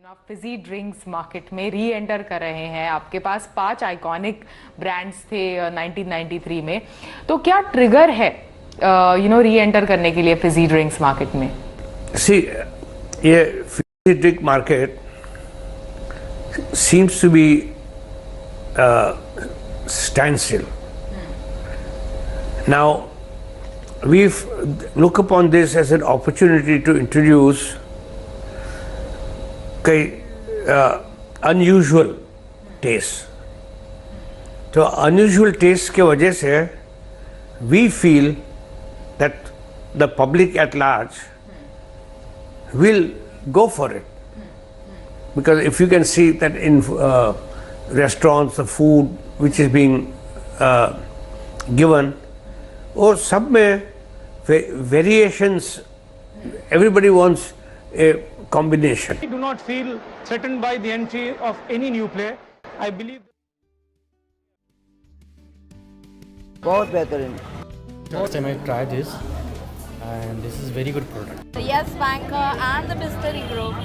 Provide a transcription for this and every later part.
आप Fiji drinks market में री एंटर कर रहे हैं। आपके पास 5 आइकॉनिक ब्रांड्स थे 1993 में। तो क्या ट्रिगर है री एंटर करने के लिए फिजी ड्रिंक्स मार्केट में? See, ये fizzy drink market seems to be standstill. Now, we look upon this as an opportunity to introduce कई unusual taste. तो unusual taste के वजह से we feel that the public at large will go for it, because if you can see that in restaurants, the food which is being given, और सब में variations, everybody wants a combination. I do not feel threatened by the entry of any new player. I believe बहुत बेहतरीन। First time I tried this, and this is very good product. The Yes Banker and the Bisleri Group.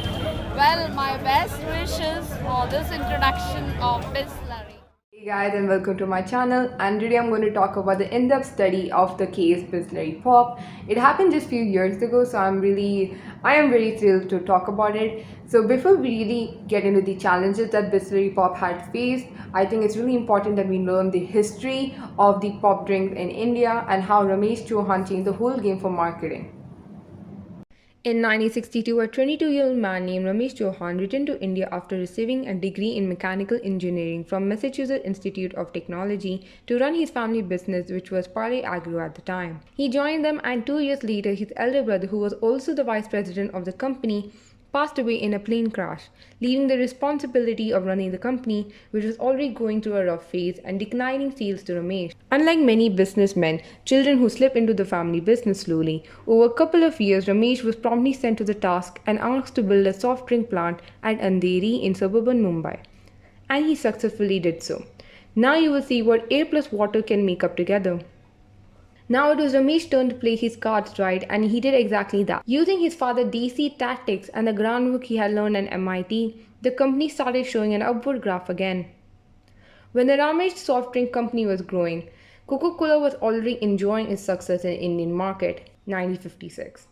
Well, my best wishes for this introduction of Bisleri. Hey guys, and welcome to my channel, and today I'm going to talk about the in-depth study of the case Bisleri Pop. It happened just few years ago, so I am really thrilled to talk about it. So before we really get into the challenges that Bisleri Pop had faced, I think it's really important that we learn the history of the pop drinks in India and how Ramesh Chauhan changed the whole game for marketing. In 1962, a 22-year-old man named Ramesh Chauhan returned to India after receiving a degree in mechanical engineering from Massachusetts Institute of Technology to run his family business, which was Parle Agro at the time. He joined them, and 2 years later, his elder brother, who was also the vice president of the company, passed away in a plane crash, leaving the responsibility of running the company, which was already going through a rough phase, and declining sales to Ramesh. Unlike many businessmen, children who slip into the family business slowly, over a couple of years, Ramesh was promptly sent to the task and asked to build a soft drink plant at Andheri in suburban Mumbai. And he successfully did so. Now you will see what air plus water can make up together. Now it was Ramesh's turn to play his cards right, and he did exactly that. Using his father's DC tactics and the groundwork he had learned at MIT, the company started showing an upward graph again. When the Ramesh soft drink company was growing, Coca-Cola was already enjoying its success in the Indian market. 1956.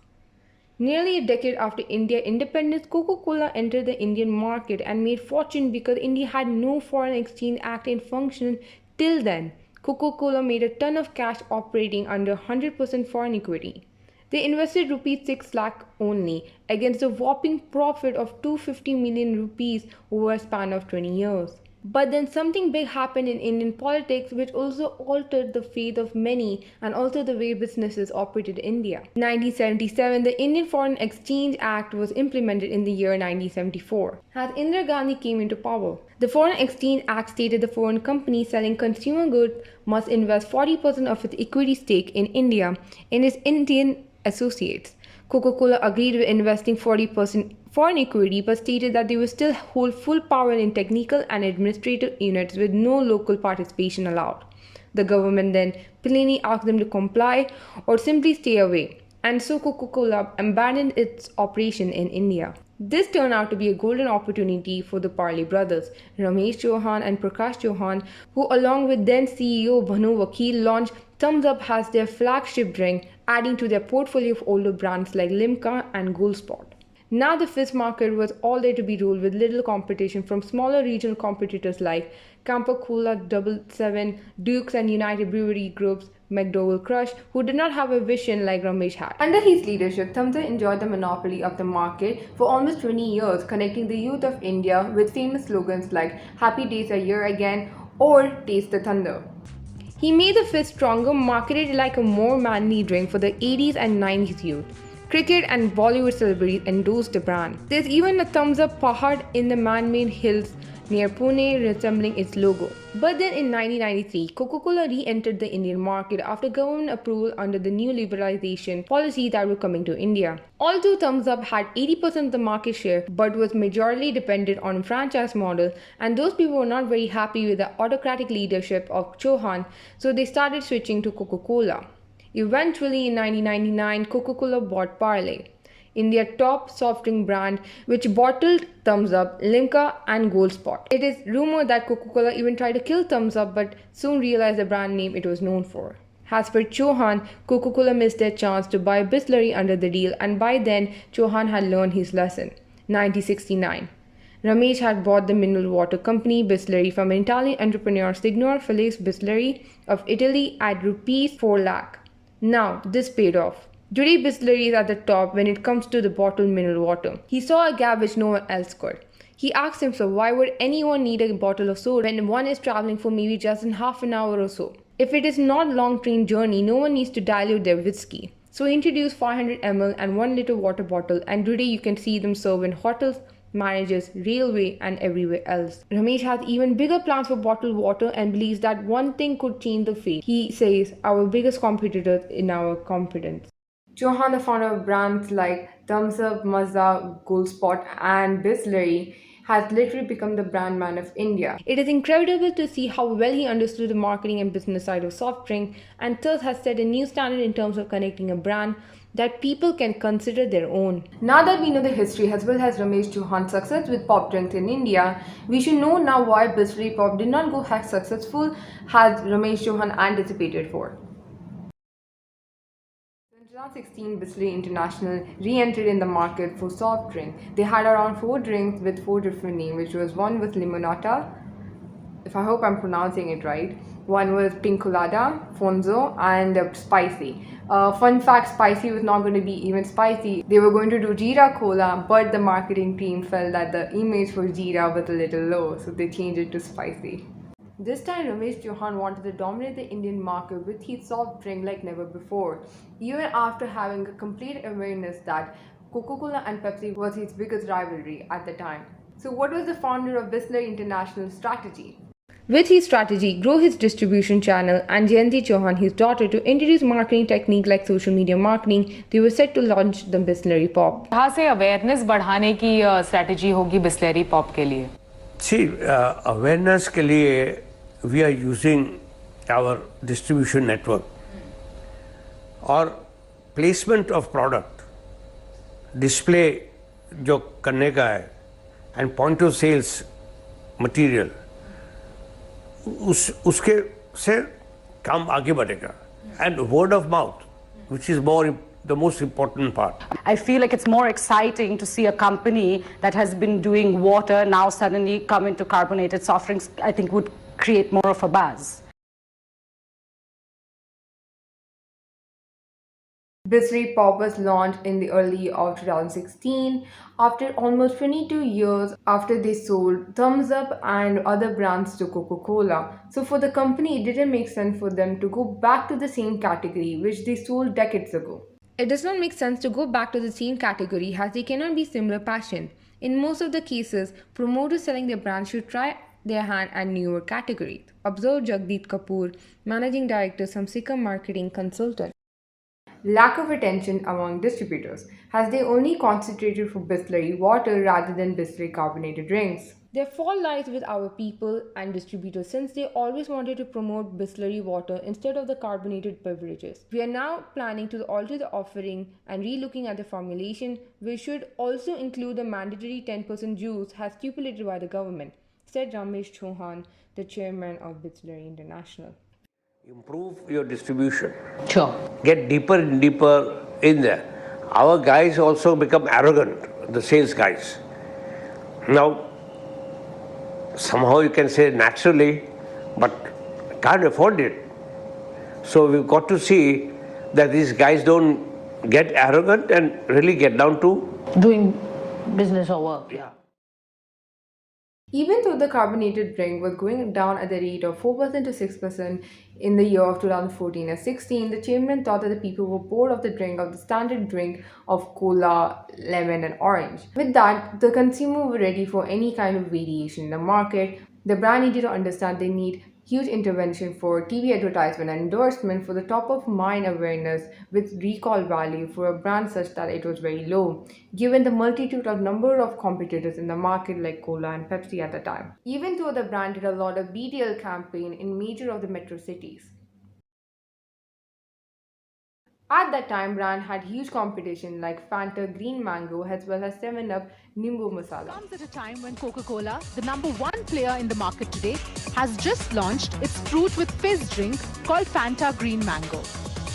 Nearly a decade after India independence, Coca-Cola entered the Indian market and made fortune because India had no foreign exchange act in function till then. Coca-Cola made a ton of cash operating under 100% foreign equity. They invested rupees 6 lakh only against a whopping profit of 250 million rupees over a span of 20 years. But then something big happened in Indian politics which also altered the fate of many and also the way businesses operated in India. In 1977, the Indian Foreign Exchange Act was implemented in the year 1974. As Indira Gandhi came into power, the Foreign Exchange Act stated the foreign company selling consumer goods must invest 40% of its equity stake in India in its Indian associates. Coca-Cola agreed with investing 40% foreign equity, but stated that they would still hold full power in technical and administrative units with no local participation allowed. The government then plainly asked them to comply or simply stay away, and so Coca-Cola abandoned its operation in India. This turned out to be a golden opportunity for the Parle brothers, Ramesh Chauhan and Prakash Chauhan, who along with then CEO Bhanu Vakil launched Thumbs Up as their flagship drink, adding to their portfolio of older brands like Limca and Gold Spot. Now the fizz market was all there to be ruled with little competition from smaller regional competitors like Campo Cola, Double 7, Dukes and United Brewery Groups, McDowell Crush, who did not have a vision like Ramesh had. Under his leadership, Thums Up enjoyed the monopoly of the market for almost 20 years, connecting the youth of India with famous slogans like Happy Days Are Here Again or Taste the Thunder. He made the fizz stronger, marketed like a more manly drink for the 80s and 90s youth. Cricket and Bollywood celebrities endorsed the brand. There's even a Thumbs Up Pahad in the man-made hills near Pune resembling its logo. But then in 1993, Coca-Cola re-entered the Indian market after government approval under the new liberalization policy that were coming to India. Although Thumbs Up had 80% of the market share but was majorly dependent on franchise model, and those people were not very happy with the autocratic leadership of Chauhan, so they started switching to Coca-Cola. Eventually in 1999, Coca-Cola bought Parle. India's top soft drink brand, which bottled Thumbs Up, Limca, and Gold Spot. It is rumored that Coca-Cola even tried to kill Thumbs Up but soon realized the brand name it was known for. As per Chauhan, Coca-Cola missed their chance to buy Bisleri under the deal, and by then Chauhan had learned his lesson. 1969. Ramesh had bought the mineral water company Bisleri from an Italian entrepreneur Signor Felice Bisleri of Italy at rupees 4 lakh. Now, this paid off. Today, Bisleri is at the top when it comes to the bottled mineral water. He saw a gap which no one else could. He asked himself, why would anyone need a bottle of soda when one is traveling for maybe just in half an hour or so? If it is not a long train journey, no one needs to dilute their whiskey. So he introduced 500 ml and 1 liter water bottle, and today you can see them served in hotels, marriages, railway, and everywhere else. Ramesh has even bigger plans for bottled water and believes that one thing could change the fate. He says, our biggest competitors in our competence. Chauhan, the founder of brands like Thumbs Up, Mazda, Gold Spot, and Bisleri, has literally become the brand man of India. It is incredible to see how well he understood the marketing and business side of soft drink, and thus has set a new standard in terms of connecting a brand that people can consider their own. Now that we know the history as well as Ramesh Chauhan's success with pop drinks in India, we should know now why Bisleri Pop did not go as successful as Ramesh Chauhan anticipated for. In 2016, Bisleri International re-entered in the market for soft drink. They had around 4 drinks with 4 different names, which was one was Limonata, if I hope I'm pronouncing it right. One was Pink Colada, Fonzo, and Spicy. Fun fact, Spicy was not going to be even spicy. They were going to do Jeera Cola, but the marketing team felt that the image for Jeera was a little low, so they changed it to Spicy. This time, Ramesh Chauhan wanted to dominate the Indian market with his soft drink like never before, even after having a complete awareness that Coca-Cola and Pepsi was his biggest rivalry at the time. So what was the founder of Bisleri International strategy? With his strategy, grow his distribution channel, and Jayanti Chauhan, his daughter, to introduce marketing technique like social media marketing, they were set to launch the Bisleri Pop. कहाँ से awareness बढ़ाने की strategy होगी Bisleri Pop के लिए? See, awareness के लिए we are using our distribution network और placement of product, display जो करने का है and point of sales material, उसके से काम आगे बढ़ेगा, and word of mouth, which is the most important part. I feel like it's more exciting to see a company that has been doing water now suddenly come into carbonated soft drinks. I think would create more of a buzz. Bisleri Pop was launched in the early of 2016 after almost 22 years after they sold Thumbs Up and other brands to Coca-Cola. So for the company, it didn't make sense for them to go back to the same category which they sold decades ago. It does not make sense to go back to the same category as they cannot be similar passion. In most of the cases, promoters selling their brand should try their hand at newer categories. Observe Jagdeep Kapoor, Managing Director, Samsika Marketing Consultant. Lack of attention among distributors, as they only concentrated for Bisleri water rather than Bisleri carbonated drinks. Their fault lies with our people and distributors, since they always wanted to promote Bisleri water instead of the carbonated beverages. We are now planning to alter the offering and re-looking at the formulation, which should also include the mandatory 10% juice as stipulated by the government, said Ramesh Chauhan, the chairman of Bisleri International. Improve your distribution. Sure. Get deeper and deeper in there. Our guys also become arrogant, the sales guys. Now, somehow you can say naturally, but can't afford it. So we've got to see that these guys don't get arrogant and really get down to Doing business or work. yeah. Even though the carbonated drink was going down at the rate of 4% to 6% in the year of 2014 and 16, the chairman thought that the people were bored of the drink of the standard drink of cola, lemon, and orange. With that, the consumer were ready for any kind of variation in the market. The brand needed to understand they need huge intervention for TV advertisement and endorsement for the top of mind awareness with recall value for a brand such that it was very low, given the multitude of number of competitors in the market like Cola and Pepsi at the time. Even though the brand did a lot of BTL campaign in major of the metro cities. At that time, brand had huge competition like Fanta Green Mango as well as 7-Up Nimbu Masala. Comes at a time when Coca-Cola, the #1 player in the market today, has just launched its fruit with fizz drink called Fanta Green Mango.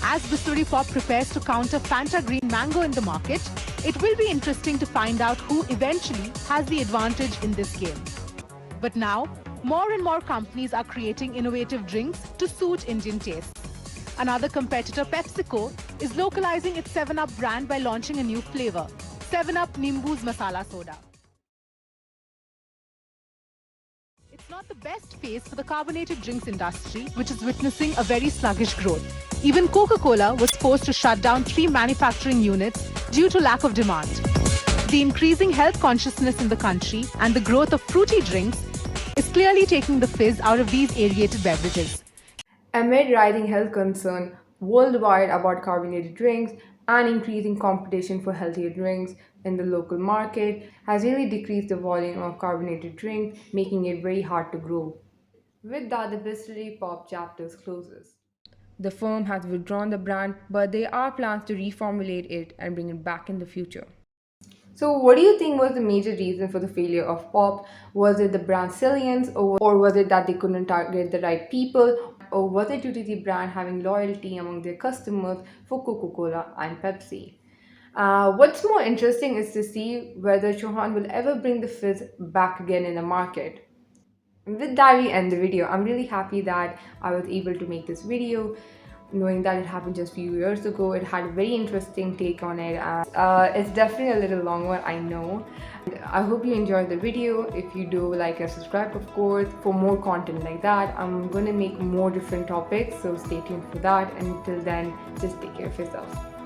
As Bisleri Pop prepares to counter Fanta Green Mango in the market, it will be interesting to find out who eventually has the advantage in this game. But now, more and more companies are creating innovative drinks to suit Indian tastes. Another competitor, PepsiCo, is localizing its 7-Up brand by launching a new flavor, 7-Up Nimbu's Masala Soda. It's not the best phase for the carbonated drinks industry, which is witnessing a very sluggish growth. Even Coca-Cola was forced to shut down 3 manufacturing units due to lack of demand. The increasing health consciousness in the country and the growth of fruity drinks is clearly taking the fizz out of these aerated beverages. Amid rising health concern worldwide about carbonated drinks and increasing competition for healthier drinks in the local market has really decreased the volume of carbonated drinks, making it very hard to grow. With that, the Bisleri Pop chapter closes. The firm has withdrawn the brand, but there are plans to reformulate it and bring it back in the future. So what do you think was the major reason for the failure of Pop? Was it the brand salience, or was it that they couldn't target the right people? Or was it due to the brand having loyalty among their customers for Coca-Cola and Pepsi? What's more interesting is to see whether Chauhan will ever bring the fizz back again in the market. With that, we end the video. I'm really happy that I was able to make this video, knowing that it happened just a few years ago. It had a very interesting take on it. It's definitely a little long one, I know. I hope you enjoyed the video. If you do, like and subscribe, of course, for more content like that. I'm going to make more different topics, so stay tuned for that. And until then, just take care of yourself.